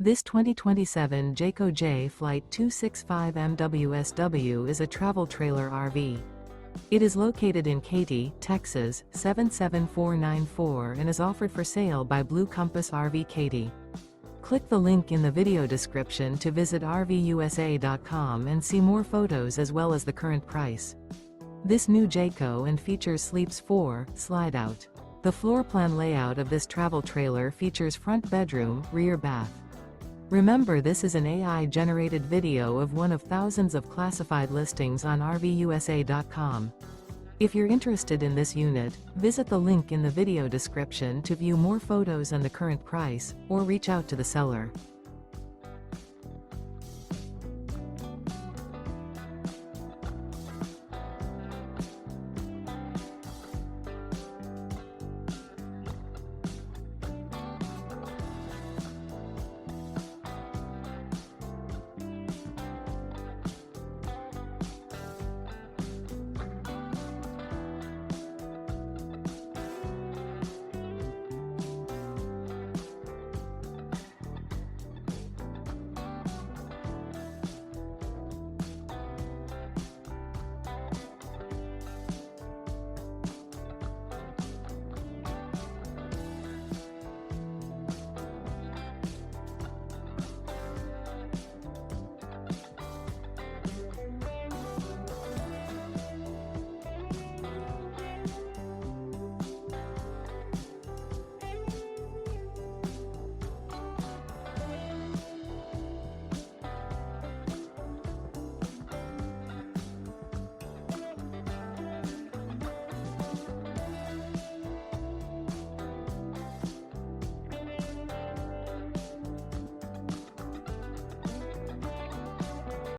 This 2027 Jayco Jay Flight 265 MWSW is a travel trailer RV. It is located in Katy, Texas, 77494 and is offered for sale by Blue Compass RV Katy. Click the link in the video description to visit RVUSA.com and see more photos as well as the current price. This new Jayco and features Sleeps 4, Slideout. The floor plan layout of this travel trailer features front bedroom, rear bath. Remember, this is an AI-generated video of one of thousands of classified listings on RVUSA.com. If you're interested in this unit, visit the link in the video description to view more photos and the current price, or reach out to the seller.